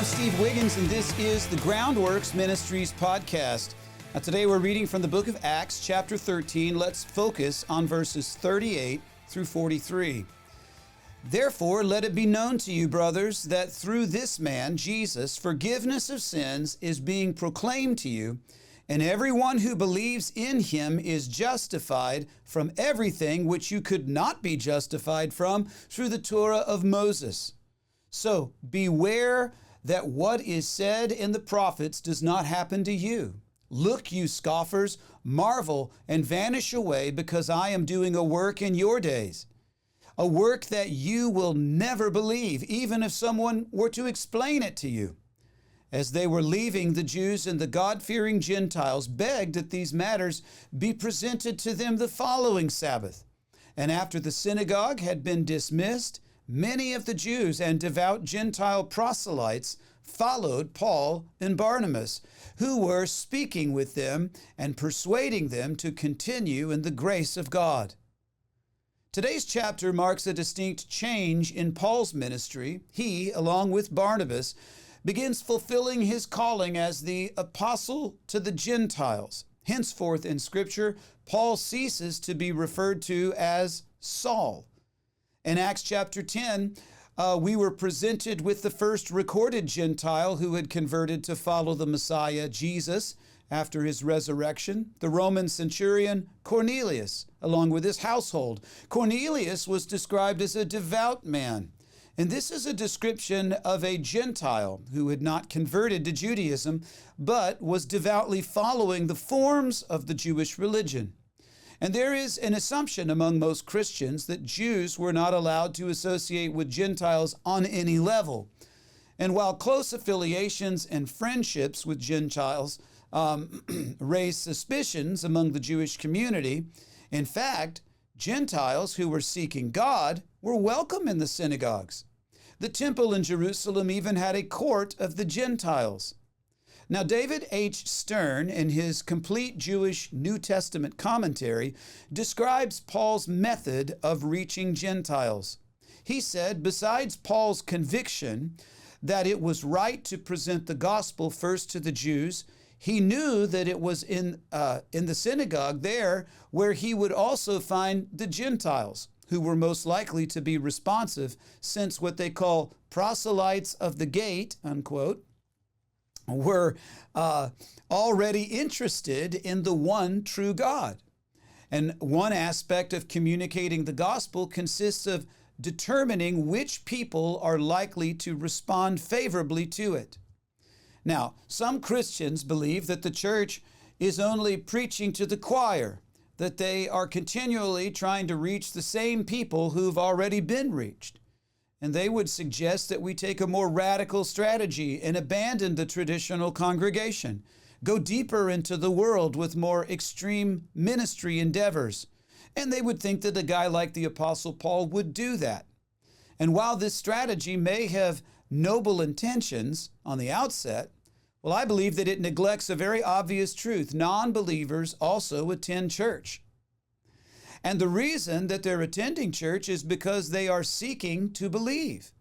I'm Steve Wiggins, and this is the Groundworks Ministries podcast. Now, today we're reading from the book of Acts, chapter 13. Let's focus on verses 38 through 43. Therefore, let it be known to you, brothers, that through this man, Jesus, forgiveness of sins is being proclaimed to you, and everyone who believes in him is justified from everything which you could not be justified from through the Torah of Moses. So beware that what is said in the prophets does not happen to you. Look, you scoffers, marvel and vanish away, because I am doing a work in your days, a work that you will never believe, even if someone were to explain it to you. As they were leaving, the Jews and the God-fearing Gentiles begged that these matters be presented to them the following Sabbath. And after the synagogue had been dismissed, many of the Jews and devout Gentile proselytes followed Paul and Barnabas, who were speaking with them and persuading them to continue in the grace of God. Today's chapter marks a distinct change in Paul's ministry. He, along with Barnabas, begins fulfilling his calling as the apostle to the Gentiles. Henceforth in Scripture, Paul ceases to be referred to as Saul. In Acts chapter 10, we were presented with the first recorded Gentile who had converted to follow the Messiah, Jesus, after his resurrection, the Roman centurion Cornelius, along with his household. Cornelius was described as a devout man. And this is a description of a Gentile who had not converted to Judaism, but was devoutly following the forms of the Jewish religion. And there is an assumption among most Christians that Jews were not allowed to associate with Gentiles on any level. And while close affiliations and friendships with Gentiles raised suspicions among the Jewish community, in fact, Gentiles who were seeking God were welcome in the synagogues. The temple in Jerusalem even had a court of the Gentiles. Now, David H. Stern, in his complete Jewish New Testament commentary, describes Paul's method of reaching Gentiles. He said, besides Paul's conviction that it was right to present the gospel first to the Jews, he knew that it was in the synagogue there where he would also find the Gentiles, who were most likely to be responsive, since what they call proselytes of the gate, unquote, were already interested in the one true God. And one aspect of communicating the gospel consists of determining which people are likely to respond favorably to it. Now, some Christians believe that the church is only preaching to the choir, that they are continually trying to reach the same people who've already been reached. And they would suggest that we take a more radical strategy and abandon the traditional congregation, go deeper into the world with more extreme ministry endeavors. And they would think that a guy like the Apostle Paul would do that. And while this strategy may have noble intentions on the outset, well, I believe that it neglects a very obvious truth. Non-believers also attend church. And the reason that they're attending church is because they are seeking to believe.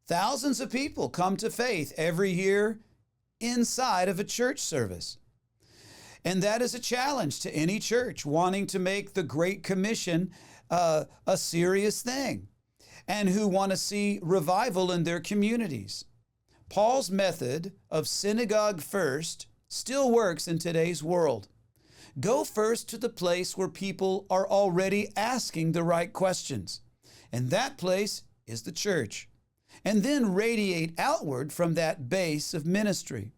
Thousands of people come to faith every year inside of a church service. And that is a challenge to any church wanting to make the Great Commission a serious thing, and who want to see revival in their communities. Paul's method of synagogue first still works in today's world. Go first to the place where people are already asking the right questions. And that place is the church. And then radiate outward from that base of ministry.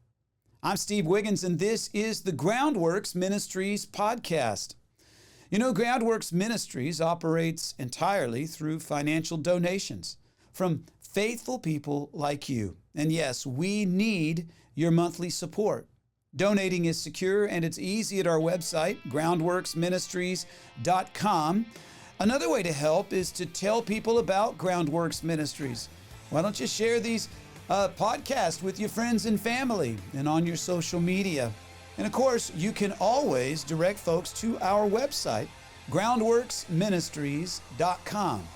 I'm Steve Wiggins, and this is the Groundworks Ministries podcast. You know, Groundworks Ministries operates entirely through financial donations from faithful people like you. And yes, we need your monthly support. Donating is secure and it's easy at our website, groundworksministries.com. Another way to help is to tell people about Groundworks Ministries. Why don't you share these podcasts with your friends and family and on your social media? And of course, you can always direct folks to our website, groundworksministries.com.